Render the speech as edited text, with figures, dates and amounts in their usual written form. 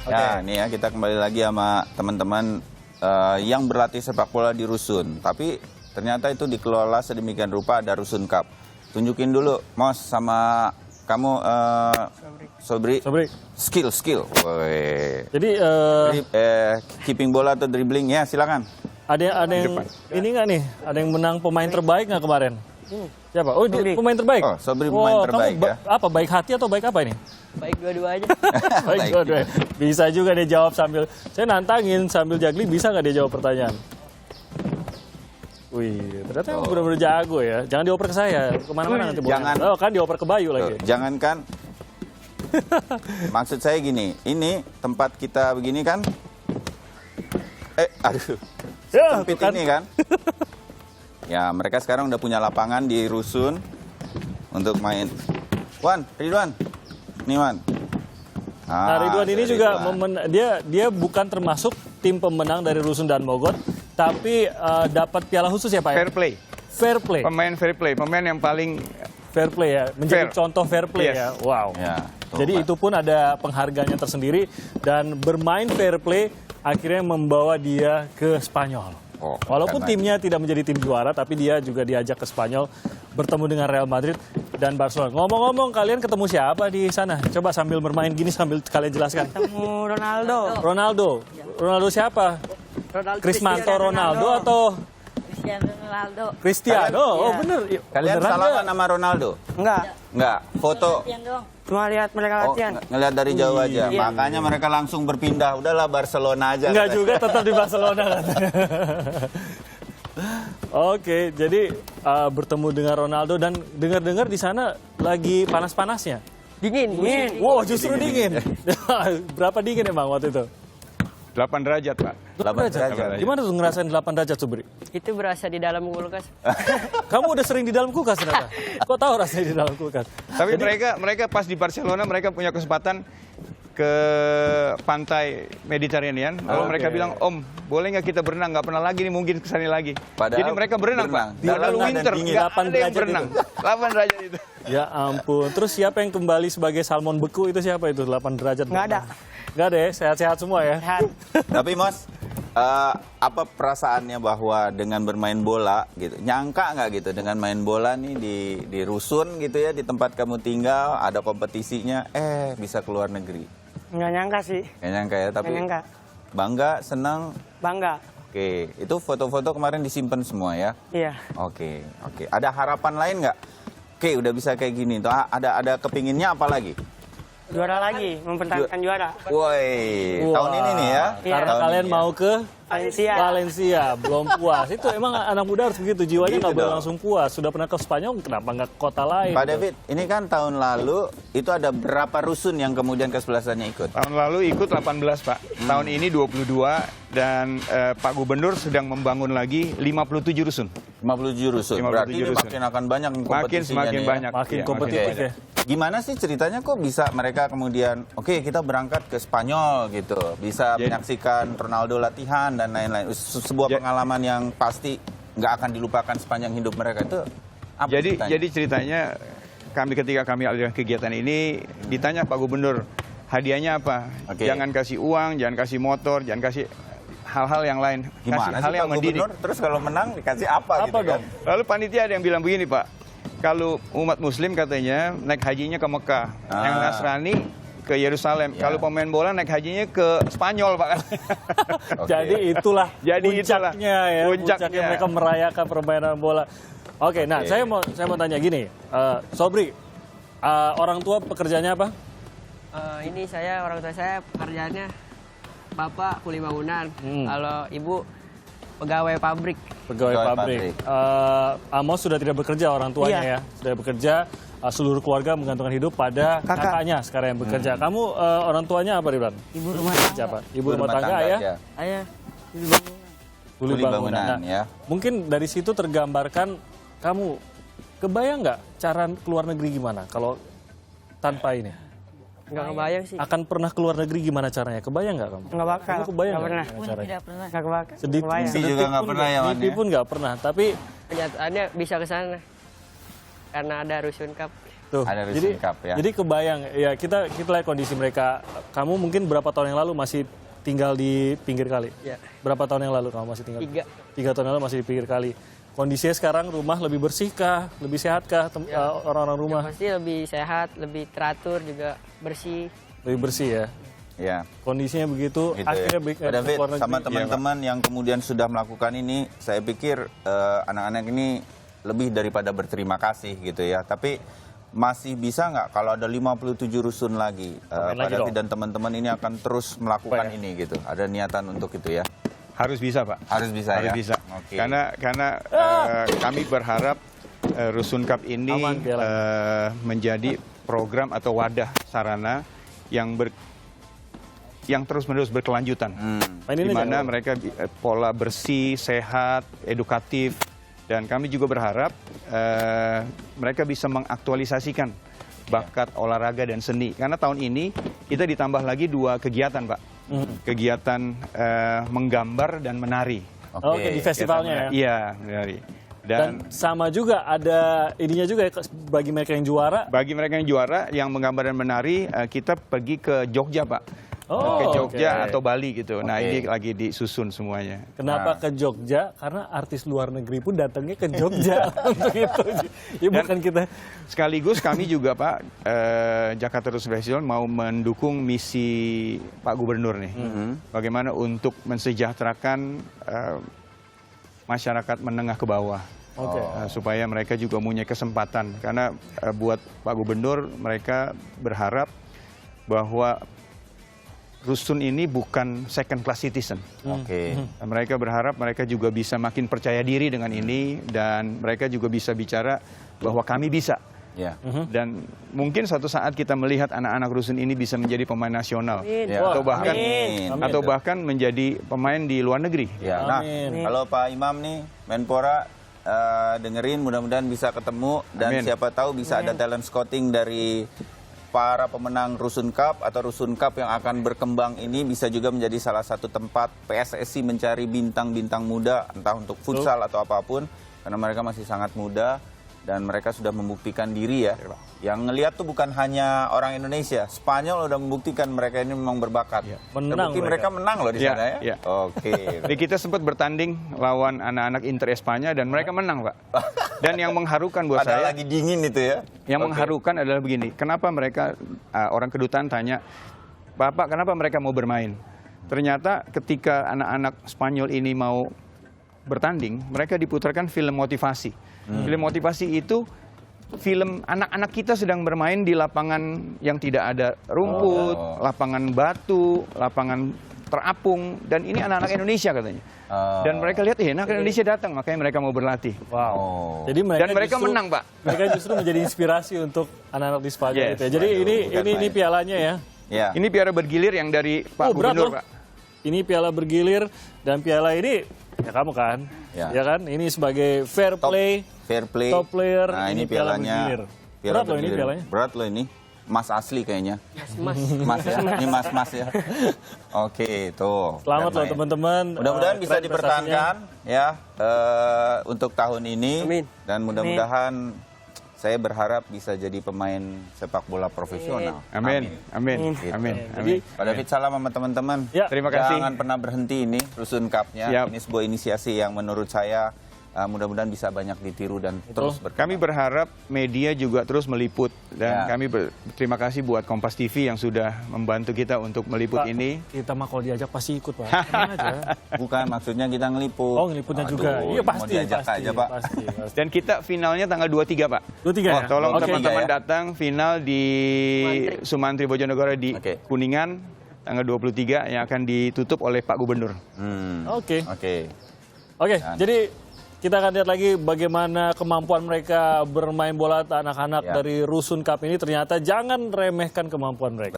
Ya, nih ya kita kembali lagi sama teman-teman yang berlatih sepak bola di Rusun. Tapi ternyata itu dikelola sedemikian rupa, ada Rusun Cup. Tunjukin dulu, Mos, sama kamu, Sobri. Skill. Woy. Jadi keeping bola atau dribbling ya, silakan. ada yang ini nggak nih? Ada yang menang pemain terbaik nggak kemarin? Siapa? Oh, pemain terbaik. Oh, Sobri pemain terbaik ya. Apa, baik hati atau baik apa ini? Baik dua-dua aja. Baik dua-dua. Bisa juga dia jawab sambil, saya nantangin sambil juggling, bisa nggak dia jawab pertanyaan? Wih, ternyata benar-benar jago ya. Jangan dioper ke saya, kemana-mana nanti. Jangan. Oh, kan dioper ke Bayu lagi. Jangankan. Maksud saya gini, ini tempat kita begini kan. Aduh. Ya, Sempit ini kan. Ya, mereka sekarang udah punya lapangan di Rusun untuk main. Ridwan. Nih, Wan. Nah, Ridwan ini juga dia bukan termasuk tim pemenang dari Rusun dan Mogot, tapi dapat piala khusus ya, Pak? Fair play. Pemain fair play, pemain yang paling fair play ya, menjadi contoh fair play ya. Wow. Ya, jadi itu pun ada penghargaannya tersendiri dan bermain fair play akhirnya membawa dia ke Spanyol. Walaupun timnya tidak menjadi tim juara, tapi dia juga diajak ke Spanyol bertemu dengan Real Madrid dan Barcelona. Ngomong-ngomong, kalian ketemu siapa di sana? Coba sambil bermain gini sambil kalian jelaskan. Ketemu Ronaldo. Ronaldo siapa? Krismanto Ronaldo atau Cristiano? Oh, bener. Kalian salah nama Ronaldo? Enggak. Foto. Cuma lihat mereka latihan. Ngelihat dari jauh aja. Makanya mereka langsung berpindah. Udahlah Barcelona aja. Enggak juga, tetap di Barcelona katanya. Oke, jadi bertemu dengan Ronaldo dan dengar-dengar di sana lagi panas-panasnya. Dingin. Wow, justru dingin. Berapa dingin emang waktu itu? 8 derajat, Pak. 8 derajat. Gimana tuh ngerasain 8 derajat, Subri? Itu berasa di dalam kulkas. Kamu udah sering di dalam kulkas ternyata? Kok tahu rasanya di dalam kulkas? Tapi mereka pas di Barcelona, mereka punya kesempatan ke pantai Mediterranean. Lalu mereka bilang, Om, boleh nggak kita berenang? Nggak pernah lagi nih, mungkin kesana lagi. Padahal jadi mereka berenang, Pak. Lalu winter, nggak ada yang berenang. 8 derajat itu. Ya ampun. Terus siapa yang kembali sebagai salmon beku itu siapa itu? 8 derajat? Nggak ada. Nggak ada ya? Sehat-sehat semua ya? Sehat. Tapi Mas, apa perasaannya bahwa dengan bermain bola gitu, nyangka nggak gitu dengan main bola nih di Rusun gitu ya, di tempat kamu tinggal, ada kompetisinya, bisa keluar negeri? Nggak nyangka sih. Nggak nyangka ya, tapi Nggak nyangka. bangga, senang? Bangga. Oke, itu foto-foto kemarin disimpan semua ya? Iya. Oke. Ada harapan lain nggak? Oke, udah bisa kayak gini. Tuh, ada kepinginnya apa lagi? Juara lagi, mempertahankan juara. Woi, tahun ini nih ya? Karena Tahun kalian ini mau ke Valencia. belum puas. Itu emang anak muda harus begitu, jiwanya nggak boleh langsung puas. Sudah pernah ke Spanyol, kenapa nggak ke kota lain? Pak David, ini kan tahun lalu itu ada berapa rusun yang kemudian kesebelasannya ikut? Tahun lalu ikut 18, Pak. Tahun ini 22 dan Pak Gubernur sedang membangun lagi 57 rusun. 57 rusun. 57 Berarti ini rusun. makin akan banyak kompetisinya Semakin nih banyak. Makin Iya, kompetitif makin ya. Gimana sih ceritanya kok bisa mereka kemudian, oke, kita berangkat ke Spanyol gitu, bisa menyaksikan Ronaldo latihan dan lain-lain. Sebuah pengalaman yang pasti nggak akan dilupakan sepanjang hidup mereka itu. Apa ceritanya? Jadi ceritanya ketika kami ada kegiatan ini ditanya Pak Gubernur, hadiahnya apa? Oke. Jangan kasih uang, jangan kasih motor, jangan kasih hal-hal yang lain. Gimana kasih hal sih yang Pak mendidik. Gubernur? Terus kalau menang dikasih apa gitu dong? kan? Lalu panitia ada yang bilang begini, Pak. Kalau umat Muslim katanya naik hajinya ke Mekah, yang Nasrani ke Yerusalem. Kalau pemain bola naik hajinya ke Spanyol, Pak. Jadi itulah puncaknya ya, puncaknya mereka merayakan permainan bola. Oke, nah saya mau tanya gini, Sobri, orang tua pekerjaannya apa? Ini orang tua saya pekerjaannya bapak kuli bangunan. Kalau ibu pegawai pabrik. Pegawai pabrik. Amos sudah tidak bekerja, orang tuanya ya sudah bekerja. Seluruh keluarga menggantungkan hidup pada kakaknya sekarang yang bekerja. Kamu orang tuanya apa, Ridwan? Ibu rumah tangga. Siapa? Ibu rumah tangga ya? Ayah kuli bangunan. Kuli bangunan Nah, ya. mungkin dari situ tergambarkan kamu kebayang nggak cara keluar negeri gimana kalau tanpa ini? Nggak kebayang sih. Akan pernah keluar negeri gimana caranya? Kebayang nggak kamu? Nggak bakal. Kamu kebayang Nggak pernah. caranya? Nggak kebayang. Mimpi juga nggak pernah ya, Wan, Mimpi ya? pun nggak pernah. Tapi Kenyataannya bisa ke sana. Karena ada Rusun Cup. Tuh. Ada Rusun Cup ya. Jadi kebayang ya kita lihat kondisi mereka. Kamu mungkin berapa tahun yang lalu masih tinggal di pinggir kali? Ya. Berapa tahun yang lalu kamu masih tinggal? 3. 3 tahun yang lalu masih di pinggir kali. Kondisinya sekarang rumah lebih bersih kah? Lebih sehat kah orang-orang rumah? Ya, pasti lebih sehat, lebih teratur juga bersih. Lebih bersih ya. Ya. Kondisinya begitu. Gitu Akhirnya ya. David, keluar negeri. sama teman-teman yang kemudian sudah melakukan ini, saya pikir anak-anak ini lebih daripada berterima kasih gitu ya. Tapi masih bisa nggak kalau ada 57 rusun lagi? Pak David dan teman-teman ini akan terus melakukan ini gitu. Ada niatan untuk itu ya? Harus bisa, Pak. Harus bisa Harus ya? bisa. Oke. Karena kami berharap Rusun Cup ini menjadi program atau wadah sarana yang terus-menerus berkelanjutan. Di mana mereka pola bersih, sehat, edukatif, dan kami juga berharap mereka bisa mengaktualisasikan bakat olahraga dan seni. Karena tahun ini kita ditambah lagi 2 kegiatan, Pak. Kegiatan menggambar dan menari. Oke, di festivalnya ya? Iya, menari. Dan sama juga ada ininya juga ya, bagi mereka yang juara. Bagi mereka yang juara, yang menggambar dan menari, kita pergi ke Jogja, Pak. Ke Jogja atau Bali gitu. Nah, ini lagi disusun semuanya. Kenapa ke Jogja? Karena artis luar negeri pun datangnya ke Jogja untuk itu. Ya bukan kita. Sekaligus kami juga, Pak, Jakarta Rusun Festival mau mendukung misi Pak Gubernur nih. Bagaimana untuk mensejahterakan masyarakat menengah ke bawah. Supaya mereka juga punya kesempatan. Karena buat Pak Gubernur, mereka berharap bahwa Rusun ini bukan second class citizen. Mereka berharap mereka juga bisa makin percaya diri dengan ini, dan mereka juga bisa bicara bahwa kami bisa. Dan mungkin suatu saat kita melihat anak-anak Rusun ini bisa menjadi pemain nasional, atau bahkan menjadi pemain di luar negeri. Nah, kalau Pak Imam nih, Menpora dengerin, mudah-mudahan bisa ketemu, dan siapa tahu bisa ada talent scouting dari para pemenang Rusun Cup atau Rusun Cup yang akan berkembang ini, bisa juga menjadi salah satu tempat PSSI mencari bintang-bintang muda, entah untuk futsal atau apapun, karena mereka masih sangat muda dan mereka sudah membuktikan diri ya. Yang ngelihat tuh bukan hanya orang Indonesia, Spanyol udah membuktikan mereka ini memang berbakat. Terbukti mereka menang loh di sana ya. Jadi kita sempat bertanding lawan anak-anak Inter Espanya dan mereka menang, Pak. Dan yang mengharukan buat saya, lagi dingin itu ya. Yang mengharukan adalah begini, kenapa mereka, orang kedutaan tanya, Bapak kenapa mereka mau bermain? Ternyata ketika anak-anak Spanyol ini mau bertanding, mereka diputarkan film motivasi. Film motivasi itu film anak-anak kita sedang bermain di lapangan yang tidak ada rumput, lapangan batu, lapangan terapung, dan ini anak-anak Indonesia katanya. Dan mereka lihat, anak Indonesia datang, makanya mereka mau berlatih. Jadi mereka menang, Pak. Mereka justru menjadi inspirasi untuk anak-anak di Spanyol itu ya. Jadi ini pialanya ya. Ini piala bergilir yang dari Pak Gubernur, Pak. Ini piala bergilir, dan piala ini ya kamu kan, ya kan? Ini sebagai fair play. Top player. Nah, ini pialanya. Berat loh ini pialanya. Berat loh ini. Emas asli kayaknya. Mas ya. Ini mas ya. Oke, tuh. Selamat loh teman-teman. Mudah-mudahan bisa dipertahankan ya untuk tahun ini. Amin. Dan mudah-mudahan saya berharap bisa jadi pemain sepak bola profesional. Amin. Jadi Pak David, salam sama teman-teman. Terima kasih. Jangan pernah berhenti ini Rusun Cup-nya. Ini sebuah inisiasi yang menurut saya mudah-mudahan bisa banyak ditiru dan terus berkembang. Kami berharap media juga terus meliput, dan kami berterima kasih buat Kompas TV yang sudah membantu kita untuk meliput Pak, ini. Kita mah kalau diajak pasti ikut, Pak. Bukan, maksudnya kita ngeliput. Oh, ngeliputnya juga. Iya pasti, diajak aja, Pak. Pasti. Dan kita finalnya tanggal 23, Pak. 23 ya? Tolong teman-teman datang final di Sumantri Bojonegoro di Kuningan tanggal 23 yang akan ditutup oleh Pak Gubernur. Oke, jadi kita akan lihat lagi bagaimana kemampuan mereka bermain bola anak-anak dari Rusun Cup ini. Ternyata jangan remehkan kemampuan mereka.